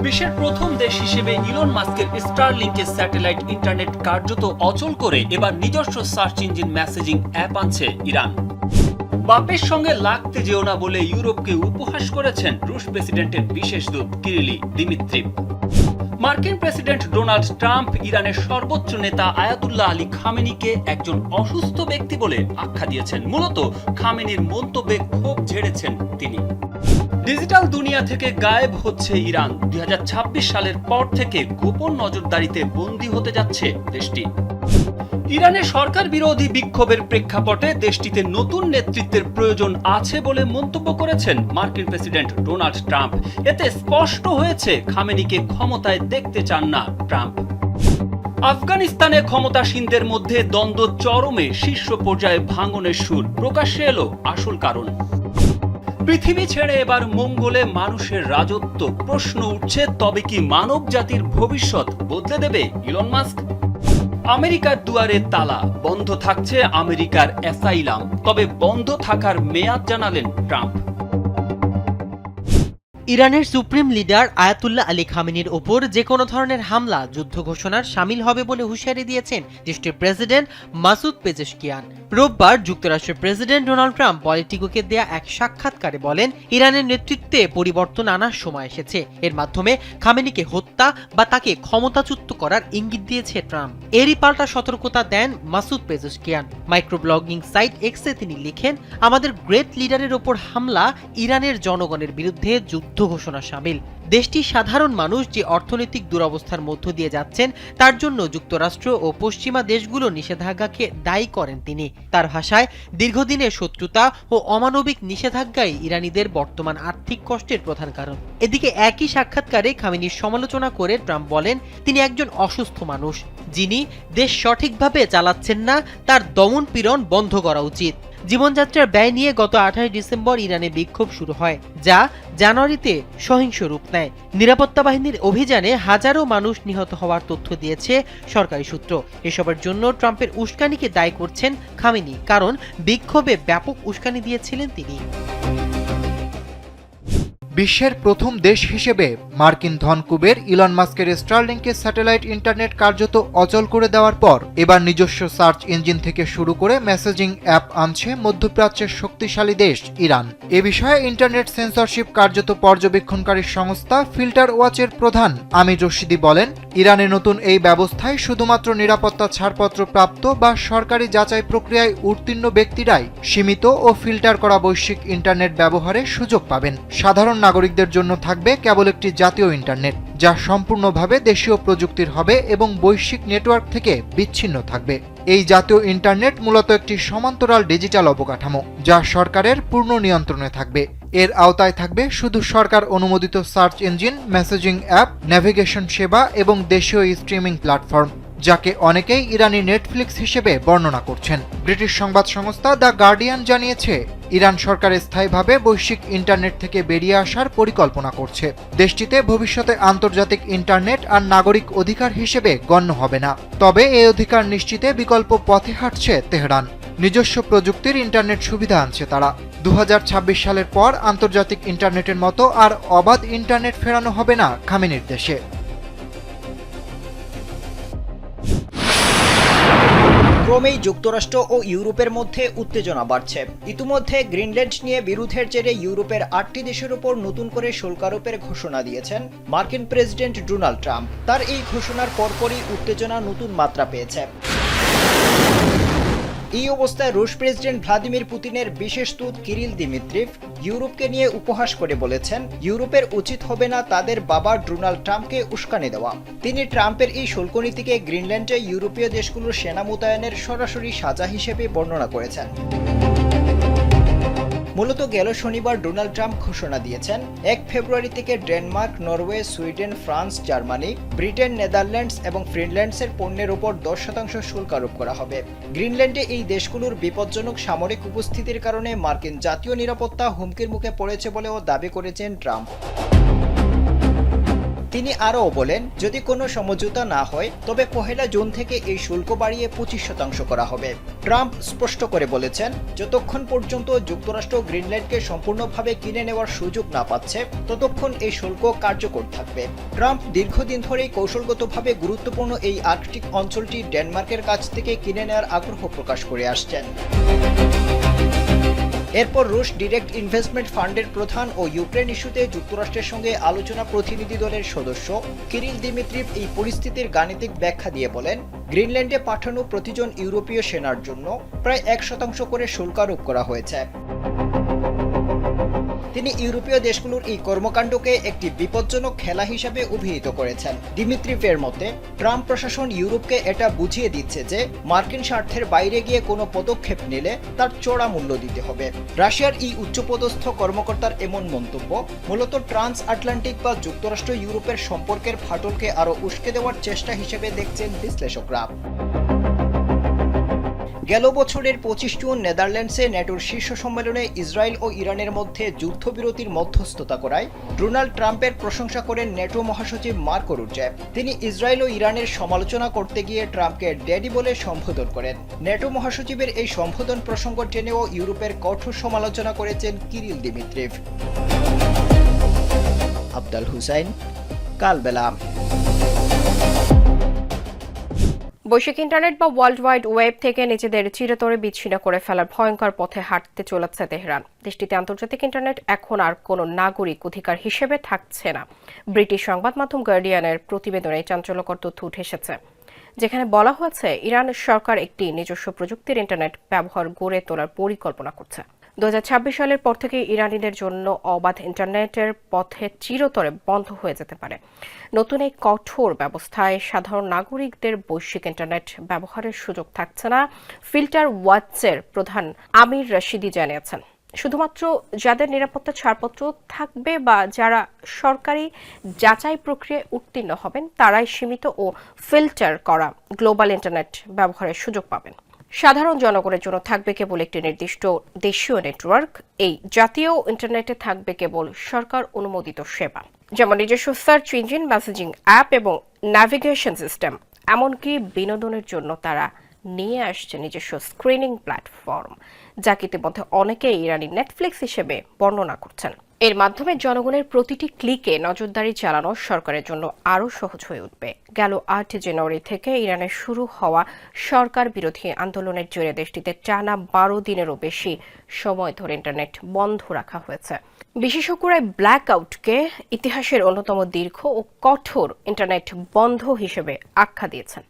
বিশ্বের প্রথম দেশ হিসেবে ইলন মাস্কের স্টারলিংকের স্যাটেলাইট ইন্টারনেট কার্যত অচল করে এবার নিজস্ব সার্চ ইঞ্জিন মেসেজিং অ্যাপ আনছে ইরান। বাপের সঙ্গে লাগতে যেও না বলে ইউরোপকে উপহাস করেছেন রুশ প্রেসিডেন্টের বিশেষ দূত কিরিল দিমিত্রিভ। মার্কিন প্রেসিডেন্ট ডোনাল্ড ট্রাম্প ইরানের সর্বোচ্চ নেতা আয়াতুল্লাহ আলী খামেনিকে একজন অসুস্থ ব্যক্তি বলে আখ্যা দিয়েছেন। মূলত খামেনির মন্তব্যে ক্ষোভ ঝেড়েছেন তিনি। ডিজিটাল দুনিয়া থেকে গায়েব হচ্ছে ইরান। 2026 সালের পর থেকে গোপন নজরদারিতে বন্দী হতে যাচ্ছে দেশটি। ইরানের সরকার বিরোধী বিক্ষোভের প্রেক্ষাপটে দেশটিতে নতুন নেতৃত্বের প্রয়োজন আছে বলে মন্তব্য করেছেন মার্কিন প্রেসিডেন্ট ডোনাল্ড ট্রাম্প। এতে স্পষ্ট হয়েছে খামেনিকে ক্ষমতায় দেখতে চান না ট্রাম্প। আফগানিস্তানে ক্ষমতাসীনদের মধ্যে দ্বন্দ্ব চরমে, শীর্ষ পর্যায়ে ভাঙনের সুর। প্রকাশ্যে এলো আসল কারণ। পৃথিবী ছেড়ে এবার মঙ্গলে মানুষের রাজত্ব। প্রশ্ন উঠছে, তবে কি মানব জাতির ভবিষ্যৎ বদলে দেবে ইলন মাস্ক? আমেরিকার দুয়ারে তালা, বন্ধ থাকছে আমেরিকার অ্যাসাইলাম। তবে বন্ধ থাকার মেয়াদ জানালেন ট্রাম্প। ইরানের সুপ্রিম লিডার আয়াতুল্লাহ আলী খামেনির ওপর যে কোনো ধরনের হামলা যুদ্ধ ঘোষণার শামিল হবে বলে হুঁশিয়ারি দিয়েছেন দেশটির প্রেসিডেন্ট মাসুদ পেজেশকিয়ান। রোববার যুক্তরাষ্ট্রের প্রেসিডেন্ট ডোনাল্ড ট্রাম্প পলিটিকোকে দেয়া এক সাক্ষাৎকারে বলেন, ইরানের নেতৃত্বে পরিবর্তন আনার সময় এসেছে। এর মাধ্যমে খামেনিকে হত্যা বা তাকে ক্ষমতাচ্যুত করার ইঙ্গিত দিয়েছে ট্রাম্প। এরই পাল্টা সতর্কতা দেন মাসুদ পেজেশকিয়ান। মাইক্রোব্লগিং সাইট এক্সে তিনি লিখেন, আমাদের গ্রেট লিডারের ওপর হামলা ইরানের জনগণের বিরুদ্ধে যুদ্ধ ঘোষণা শামিল। দেশটির সাধারণ মানুষ যে অর্থনৈতিক দুরবস্থার মধ্য দিয়ে যাচ্ছেন তার জন্য যুক্তরাষ্ট্র ও পশ্চিমা দেশগুলো নিষেধাজ্ঞাকে দায়ী করেন তিনি। তার ভাষায়, দীর্ঘদিনের শত্রুতা ও অমানবিক নিষেধাজ্ঞাই ইরানিদের বর্তমান আর্থিক কষ্টের প্রধান কারণ। এদিকে একই সাক্ষাৎকারে খামেনির সমালোচনা করে ট্রাম্প বলেন, তিনি একজন অসুস্থ মানুষ, যিনি দেশ সঠিকভাবে চালাচ্ছেন না, তার দমন পীড়ন বন্ধ করা উচিত। জীবনযাত্রার ব্যয় নিয়ে গত 28 ডিসেম্বর ইরানে বিক্ষোভ শুরু হয়, যা জানুয়ারিতে সহিংস রূপ নেয়। নিরাপত্তা বাহিনীর অভিযানে হাজারো মানুষ নিহত হওয়ার তথ্য দিয়েছে সরকারি সূত্র। এসবের জন্য ট্রাম্পের উস্কানিকে দায়ী করছেন খামেনি, কারণ বিক্ষোভে ব্যাপক উস্কানি দিয়েছিলেন তিনি। বিশ্বের প্রথম দেশ হিসেবে মার্কিন ধনকুবের ইলন মাস্কের স্টারলিংকের স্যাটেলাইট ইন্টারনেট কার্যত অচল করে দেওয়ার পর এবার নিজস্ব সার্চ ইঞ্জিন থেকে শুরু করে মেসেজিং অ্যাপ আনছে মধ্যপ্রাচ্যের শক্তিশালী দেশ ইরান। এ বিষয়ে ইন্টারনেট সেন্সরশিপ কার্যত পর্যবেক্ষণকারী সংস্থা ফিল্টার ওয়াচের প্রধান আমির রশিদি বলেন, ইরানের নতুন এই ব্যবস্থায় শুধুমাত্র নিরাপত্তা ছাড়পত্র প্রাপ্ত বা সরকারি যাচাই প্রক্রিয়ায় উত্তীর্ণ ব্যক্তিরাই সীমিত ও ফিল্টার করা বৈশ্বিক ইন্টারনেট ব্যবহারের সুযোগ পাবেন। সাধারণ নাগরিকদের জন্য থাকবে কেবল একটি জাতীয় ইন্টারনেট, যা সম্পূর্ণভাবে দেশীয় প্রযুক্তির হবে এবং বৈশ্বিক নেটওয়ার্ক থেকে বিচ্ছিন্ন থাকবে। এই জাতীয় ইন্টারনেট মূলত একটি সমান্তরাল ডিজিটাল অবকাঠামো, যা সরকারের পূর্ণ নিয়ন্ত্রণে থাকবে। এর আওতায় থাকবে শুধু সরকার অনুমোদিত search engine, messaging app, navigation সেবা এবং দেশীয় স্ট্রিমিং প্ল্যাটফর্ম, যাকে অনেকেই ইরানি নেটফ্লিক্স হিসেবে বর্ণনা করছেন। ব্রিটিশ সংবাদ সংস্থা দ্য গার্ডিয়ান জানিয়েছে, ইরান সরকার স্থায়ীভাবে বৈশ্বিক ইন্টারনেট থেকে বেরিয়ে আসার পরিকল্পনা করছে। দেশটিতে ভবিষ্যতে আন্তর্জাতিক ইন্টারনেট আর নাগরিক অধিকার হিসেবে গণ্য হবে না। তবে এই অধিকার নিশ্চিতে বিকল্প পথে হাঁটছে তেহরান। নিজস্ব প্রযুক্তির ইন্টারনেট সুবিধা আনছে তারা। 2026 সালের পর আন্তর্জাতিক ইন্টারনেটের মতো আর অবাধ ইন্টারনেট ফেরানো হবে না খামেনির দেশে। ক্রমেই যুক্তরাষ্ট্র ও ইউরোপের মধ্যে উত্তেজনা বাড়ছে। ইতিমধ্যে গ্রিনল্যান্ড নিয়ে বিরোধের জেরে ইউরোপের 8টি দেশের উপর নতুন করে শুল্ক আরোপের ঘোষণা দিয়েছেন মার্কিন প্রেসিডেন্ট ডোনাল্ড ট্রাম্প। তার এই ঘোষণার পরপরই উত্তেজনা নতুন মাত্রা পেয়েছে। এই অবস্থায় রুশ প্রেসিডেন্ট ভ্লাদিমির পুতিনের বিশেষ দূত কিরিল দিমিত্রিভ ইউরোপকে নিয়ে উপহাস করে বলেছেন, ইউরোপের উচিত হবে না তাদের বাবা ডোনাল্ড ট্রাম্পকে উস্কানি দেওয়া। তিনি ট্রাম্পের এই শুল্ক নীতিকে গ্রিনল্যান্ডে ইউরোপীয় দেশগুলোর সেনা মোতায়েনের সরাসরি সাজা হিসেবে বর্ণনা করেছেন। মূলত গেল শনিবার ডোনাল্ড ট্রাম্প ঘোষণা দিয়েছেন, 1 ফেব্রুয়ারি থেকে Denmark, Norway, Sweden, France, Germany, Britain, Netherlands এবং ফিনল্যান্ডসের পণ্যের উপর 10% শুল্ক আরোপ করা হবে। গ্রিনল্যান্ডে এই দেশগুলোর বিপজ্জনক সামরিক উপস্থিতির কারণে মার্কিন জাতীয় নিরাপত্তা হুমকির মুখে পড়েছে বলেও দাবি করেছেন ট্রাম্প। তিনি আরও বলেন, যদি কোনো সমঝোতা না হয় তবে 1 জুন থেকে এই শুল্ক বাড়িয়ে 25% করা হবে। ট্রাম্প স্পষ্ট করে বলেছেন, যতক্ষণ পর্যন্ত যুক্তরাষ্ট্র গ্রিনল্যান্ডকে সম্পূর্ণভাবে কিনে নেওয়ার সুযোগ না পাচ্ছে ততক্ষণ এই শুল্ক কার্যকর থাকবে। ট্রাম্প দীর্ঘদিন ধরেই কৌশলগতভাবে গুরুত্বপূর্ণ এই আর্কটিক অঞ্চলটি ডেনমার্কের কাছ থেকে কিনে নেওয়ার আগ্রহ প্রকাশ করে আসছেন। এরপর রুশ ডিরেক্ট ইনভেস্টমেন্ট ফান্ডের প্রধান ও ইউক্রেন ইস্যুতে যুক্তরাষ্ট্রের সঙ্গে আলোচনা প্রতিনিধি দলের সদস্য কিরিল দিমিত্রিভ এই পরিস্থিতির গাণিতিক ব্যাখ্যা দিয়ে বলেন, গ্রিনল্যান্ডে পাঠানো প্রতিজন ইউরোপীয় সেনার জন্য প্রায় 1% করে শুল্ক আরোপ করা হয়েছে। তিনি ইউরোপীয় দেশগুলোর এই কর্মকাণ্ডকে একটি বিপজ্জনক খেলা হিসেবে অভিহিত করেছেন। দিমিত্রিভের মতে, ট্রাম্প প্রশাসন ইউরোপকে এটা বুঝিয়ে দিচ্ছে যে মার্কিন স্বার্থের বাইরে গিয়ে কোনো পদক্ষেপ নিলে তার চড়া মূল্য দিতে হবে। রাশিয়ার এই উচ্চপদস্থ কর্মকর্তার এমন মন্তব্য মূলত ট্রান্স আটলান্টিক বা যুক্তরাষ্ট্র ইউরোপের সম্পর্কের ফাটলকে আরও উস্কে দেওয়ার চেষ্টা হিসেবে দেখছেন বিশ্লেষকরা। গেল বছরের 25 জুন নেদারল্যান্ডসে ন্যাটোর শীর্ষ সম্মেলনে ইসরায়েল ও ইরানের মধ্যে যুদ্ধবিরতির মধ্যস্থতা করায় ডোনাল্ড ট্রাম্পের প্রশংসা করেন ন্যাটো মহাসচিব মার্কো রুটে। তিনি ইসরায়েল ও ইরানের সমালোচনা করতে গিয়ে ট্রাম্পকে ড্যাডি বলে সম্বোধন করেন। ন্যাটো মহাসচিবের এই সম্বোধন প্রসঙ্গ টেনেও ইউরোপের কঠোর সমালোচনা করেছেন কিরিল দিমিত্রিভ। আব্দাল হুসাইন, কালবেলা। বৈশ্বিক ইন্টারনেট বা ওয়ার্ল্ড ওয়াইড ওয়েব থেকে নিজেদের চিরতরে বিচ্ছিন্ন করে ফেলার ভয়ঙ্কর পথে হাঁটতে চলেছে তেহরান। দেশটিতে আন্তর্জাতিক ইন্টারনেট এখন আর কোনো নাগরিক অধিকার হিসেবে থাকছে না। ব্রিটিশ সংবাদ মাধ্যম গার্ডিয়ানের প্রতিবেদনে চাঞ্চল্যকর তথ্য উঠে এসেছে, যেখানে বলা হয়েছে ইরান সরকার একটি নিজস্ব প্রযুক্তির ইন্টারনেট ব্যবহার গড়ে তোলার পরিকল্পনা করছে। 2026 সালের পর থেকে ইরানিদের জন্য অবাধ ইন্টারনেটের পথে চিরতরে বন্ধ হয়ে যেতে পারে। নতুন এই কঠোর ব্যবস্থায় সাধারণ নাগরিকদের বৈশ্বিক ইন্টারনেট ব্যবহারের সুযোগ থাকছে না, ফিল্টার ওয়াচের প্রধান আমির রশিদি জানিয়েছেন। শুধুমাত্র যাদের নিরাপত্তা ছাড়পত্র থাকবে বা যারা সরকারি যাচাই প্রক্রিয়ায় উত্তীর্ণ হবেন তারাই সীমিত ও ফিল্টার করা গ্লোবাল ইন্টারনেট ব্যবহারের সুযোগ পাবেন। সাধারণ জনগণের জন্য থাকবে কেবল একটি নির্দিষ্ট দেশীয় নেটওয়ার্ক। এই জাতীয় ইন্টারনেটে থাকবে কেবল সরকার অনুমোদিত সেবা, যেমন নিজস্ব সার্চ ইঞ্জিন, মেসেজিং অ্যাপ এবং ন্যাভিগেশন সিস্টেম। এমনকি বিনোদনের জন্য তারা নিয়ে আসছে নিজস্ব স্ক্রিনিং প্ল্যাটফর্ম, যাকে ইতিমধ্যে অনেকে ইরানি নেটফ্লিক্স হিসেবে বর্ণনা করছেন। এর মাধ্যমে জনগণের প্রতিটি ক্লিকে নজরদারি চালানো সরকারের জন্য আরও সহজ হয়ে উঠবে। গেল 8 জানুয়ারি থেকে ইরানে শুরু হওয়া সরকার বিরোধী আন্দোলনের জেরে দেশটিতে টানা 12 দিনেরও বেশি সময় ধরে ইন্টারনেট বন্ধ রাখা হয়েছে। বিশেষজ্ঞরা ব্ল্যাক আউটকে ইতিহাসের অন্যতম দীর্ঘ ও কঠোর ইন্টারনেট বন্ধ হিসেবে আখ্যা দিয়েছেন।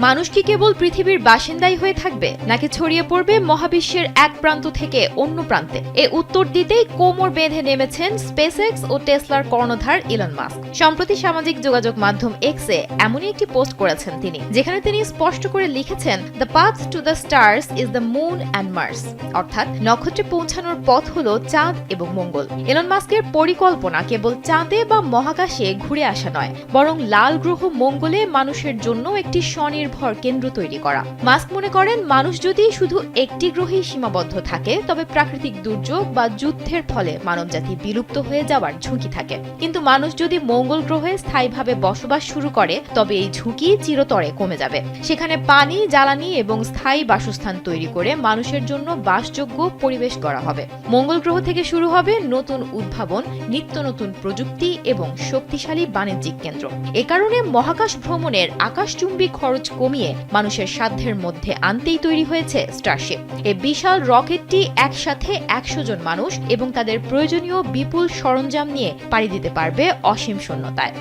মানুষ কি কেবল পৃথিবীর বাসিন্দাই হয়ে থাকবে, নাকি ছড়িয়ে পড়বে মহাবিশ্বের এক প্রান্ত থেকে অন্য প্রান্তে? এ উত্তর দিতেই কোমর বেঁধে নেমেছেন স্পেসএক্স ও টেসলার কর্ণধার ইলন মাস্ক। সম্প্রতি সামাজিক যোগাযোগ মাধ্যম এক্সে এমনই একটি পোস্ট করেছেন তিনি, যেখানে তিনি স্পষ্ট করে লিখেছেন, the path to the stars is the moon and Mars, অর্থাৎ নক্ষত্রে পৌঁছানোর পথ হলো চাঁদ এবং মঙ্গল। ইলন মাস্কের পরিকল্পনা কেবল চাঁদে বা মহাকাশে ঘুরে আসা নয়, বরং লাল গ্রহ মঙ্গলে মানুষের জন্য একটি স্বনির্ভর কেন্দ্র তৈরি করা। মাস্ক মনে করেন, মানুষ যদি শুধু একটি গ্রহেই সীমাবদ্ধ থাকে তবে প্রাকৃতিক দুর্যোগ বা যুদ্ধের ফলে মানবজাতি বিলুপ্ত হয়ে যাওয়ার ঝুঁকি থাকে। কিন্তু মানুষ যদি মঙ্গল গ্রহে স্থায়ীভাবে বসবাস শুরু করে তবে এই ঝুঁকি চিরতরে কমে যাবে। সেখানে পানি, জ্বালানি এবং স্থায়ী বাসস্থান তৈরি করে মানুষের জন্য বাসযোগ্য পরিবেশ গড়া হবে। মঙ্গল গ্রহ থেকে শুরু হবে নতুন উদ্ভাবন, নিত্য নতুন প্রযুক্তি এবং শক্তিশালী বাণিজ্যিক কেন্দ্র। এ কারণে মহাকাশ ভ্রমণের আকাশচুম্বী খরচ কমিয়ে মানুষের সাধ্যের মধ্যে আনতেই তৈরি হয়েছে স্টারশিপ। এই বিশাল রকেটটি একসাথে 100 জন মানুষ এবং তাদের প্রয়োজনীয় বিপুল সরঞ্জাম নিয়ে পাড়ি দিতে পারবে অসীম শূন্যতায়।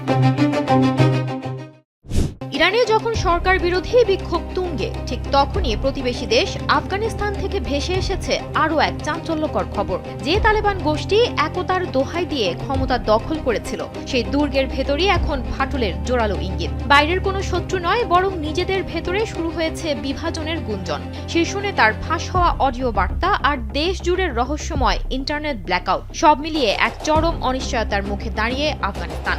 ইরানে যখন সরকার বিরোধী বিক্ষোভ তুঙ্গে, ঠিক তখনই প্রতিবেশী দেশ আফগানিস্তান থেকে ভেসে এসেছে আরও এক চাঞ্চল্যকর খবর। যে তালেবান গোষ্ঠী একতার দোহাই দিয়ে ক্ষমতা দখল করেছিল, সেই দুর্গের ভেতরই এখন ফাটলের জোরালো ইঙ্গিত। বাইরের কোনো শত্রু নয়, বরং নিজেদের ভেতরে শুরু হয়েছে বিভাজনের গুঞ্জন। শীর্ষ নেতার ফাঁস হওয়া অডিও বার্তা আর দেশ জুড়ে রহস্যময় ইন্টারনেট ব্ল্যাকআউট, সব মিলিয়ে এক চরম অনিশ্চয়তার মুখে দাঁড়িয়ে আফগানিস্তান।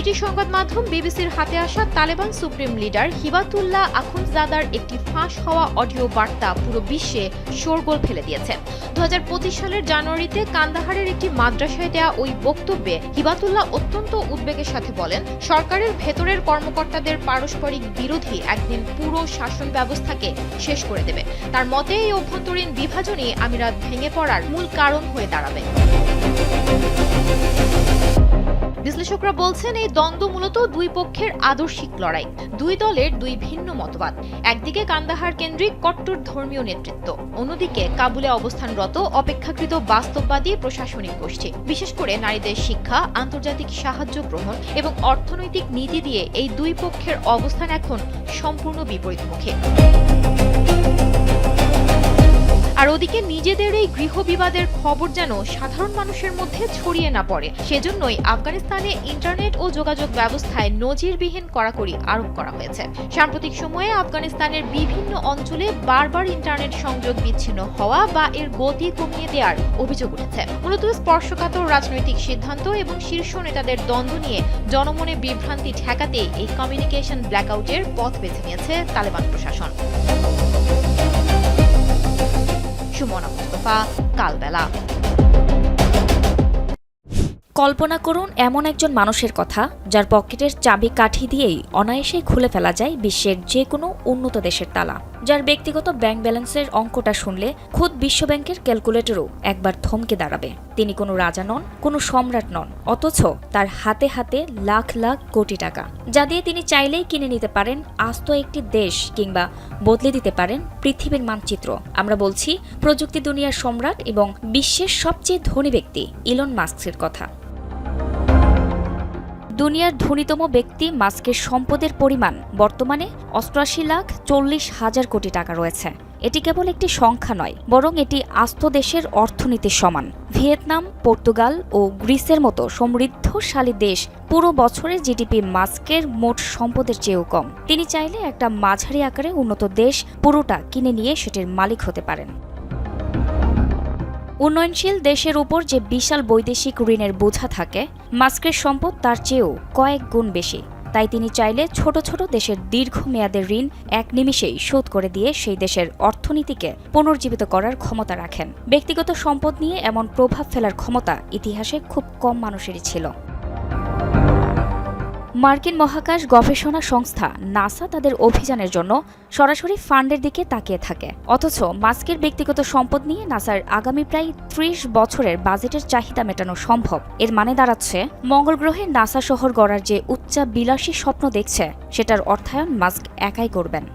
ব্রিটিশ সংবাদ মাধ্যম বিবিসির হাতে আসা তালেবান সুপ্রিম লিডার হিবাতুল্লাহ আখুনজাদার একটি ফাঁস হওয়া অডিও বার্তা পুরো বিশ্বে শোরগোল ফেলে দিয়েছে। 2025 সালের জানুয়ারিতে কান্দাহারের একটি মাদ্রাসায় দেয়া ওই বক্তব্যে হিবাতুল্লাহ অত্যন্ত উদ্বেগের সাথে বলেন, সরকারের ভেতরের কর্মকর্তাদের পারস্পরিক বিরোধী একদিন পুরো শাসন ব্যবস্থাকে শেষ করে দেবে। তার মতে এই অভ্যন্তরীণ বিভাজনই আমিরাত ভেঙে পড়ার মূল কারণ হয়ে দাঁড়াবে। বিশ্লেষকরা বলছেন এই দ্বন্দ্ব মূলত দুই পক্ষের আদর্শিক লড়াই, দুই দলের দুই ভিন্ন মতবাদ। একদিকে কান্দাহার কেন্দ্রিক কট্টর ধর্মীয় নেতৃত্ব, অন্যদিকে কাবুলে অবস্থানরত অপেক্ষাকৃত বাস্তববাদী প্রশাসনিক গোষ্ঠী। বিশেষ করে নারীদের শিক্ষা, আন্তর্জাতিক সাহায্য গ্রহণ এবং অর্থনৈতিক নীতি দিয়ে এই দুই পক্ষের অবস্থান এখন সম্পূর্ণ বিপরীতমুখী। আর ওদিকে নিজেদের এই গৃহবিবাদের খবর যেন সাধারণ মানুষের মধ্যে ছড়িয়ে না পড়ে, সেজন্যই আফগানিস্তানে ইন্টারনেট ও যোগাযোগ ব্যবস্থায় নজিরবিহীন কড়াকড়ি আরোপ করা হয়েছে। সাম্প্রতিক সময়ে আফগানিস্তানের বিভিন্ন অঞ্চলে বারবার ইন্টারনেট সংযোগ বিচ্ছিন্ন হওয়া বা এর গতি কমিয়ে দেওয়ার অভিযোগ উঠেছে। মূলত স্পর্শকাতর রাজনৈতিক সিদ্ধান্ত এবং শীর্ষ নেতাদের দ্বন্দ্ব নিয়ে জনমনে বিভ্রান্তি ঠেকাতে এই কমিউনিকেশন ব্ল্যাকআউটের পথ বেছে নিয়েছে তালেবান প্রশাসন। সুমনা মুস্তফা, কালবেলা। কল্পনা করুন এমন একজন মানুষের কথা যার পকেটের চাবি কাঠি দিয়েই অনায়াসেই খুলে ফেলা যায় বিশ্বের যে কোনো উন্নত দেশের তালা, যার ব্যক্তিগত ব্যাংক ব্যালেন্সের অঙ্কটা শুনলে খোদ বিশ্বব্যাংকের ক্যালকুলেটরও একবার থমকে দাঁড়াবে। তিনি কোনো রাজা নন, কোনো সম্রাট নন, অথচ তার হাতে হাতে লাখ লাখ কোটি টাকা, যা দিয়ে তিনি চাইলেই কিনে নিতে পারেন আস্ত একটি দেশ কিংবা বদলে দিতে পারেন পৃথিবীর মানচিত্র। আমরা বলছি প্রযুক্তি দুনিয়ার সম্রাট এবং বিশ্বের সবচেয়ে ধনী ব্যক্তি ইলন মাস্কের কথা। দুনিয়ার ধনীতম ব্যক্তি মাস্কের সম্পদের পরিমাণ বর্তমানে 88,40,000 কোটি টাকা রয়েছে। এটি কেবল একটি সংখ্যা নয়, বরং এটি আস্ত দেশের অর্থনীতির সমান। ভিয়েতনাম, পর্তুগাল ও গ্রিসের মতো সমৃদ্ধশালী দেশ পুরো বছরের জিডিপি মাস্কের মোট সম্পদের চেয়েও কম। তিনি চাইলে একটা মাঝারি আকারে উন্নত দেশ পুরোটা কিনে নিয়ে সেটির মালিক হতে পারেন। উন্নয়নশীল দেশের উপর যে বিশাল বৈদেশিক ঋণের বোঝা থাকে, মাস্কের সম্পদ তার চেয়েও কয়েক গুণ বেশি। তাই তিনি চাইলে ছোট ছোট দেশের দীর্ঘমেয়াদের ঋণ এক নিমিষেই শোধ করে দিয়ে সেই দেশের অর্থনীতিকে পুনর্জীবিত করার ক্ষমতা রাখেন। ব্যক্তিগত সম্পদ নিয়ে এমন প্রভাব ফেলার ক্ষমতা ইতিহাসে খুব কম মানুষেরই ছিল। মার্কিন মহাকাশ গবেষণা সংস্থা নাসা তাদের অভিযানের জন্য সরাসরি ফান্ডের দিকে তাকিয়ে থাকে, অথচ মাস্কের ব্যক্তিগত সম্পদ নিয়ে নাসার আগামী প্রায় 30 বছরের বাজেটের চাহিদা মেটানো সম্ভব। এর মানে দাঁড়াচ্ছে মঙ্গল গ্রহে নাসা শহর গড়ার যে উচ্চাবিলাসী স্বপ্ন দেখছে সেটার অর্থায়ন মাস্ক একাই করবেন।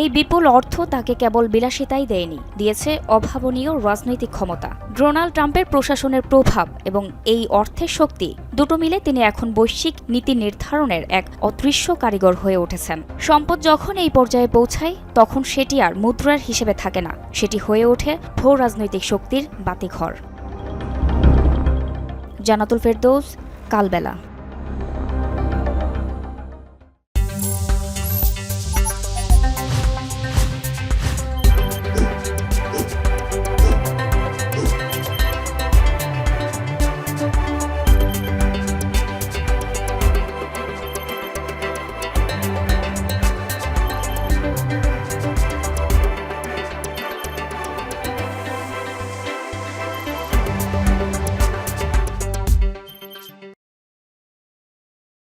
এই বিপুল অর্থ তাকে কেবল বিলাসিতাই দেয়নি, দিয়েছে অভাবনীয় রাজনৈতিক ক্ষমতা। ডোনাল্ড ট্রাম্পের প্রশাসনের প্রভাব এবং এই অর্থের শক্তি দুটো মিলে তিনি এখন বৈশ্বিক নীতি নির্ধারণের এক অদৃশ্য কারিগর হয়ে উঠেছেন। সম্পদ যখন এই পর্যায়ে পৌঁছায় তখন সেটি আর মুদ্রার হিসেবে থাকে না, সেটি হয়ে ওঠে ভূ রাজনৈতিক শক্তির বাতিঘর। জান্নাতুল ফেরদৌস, কালবেলা।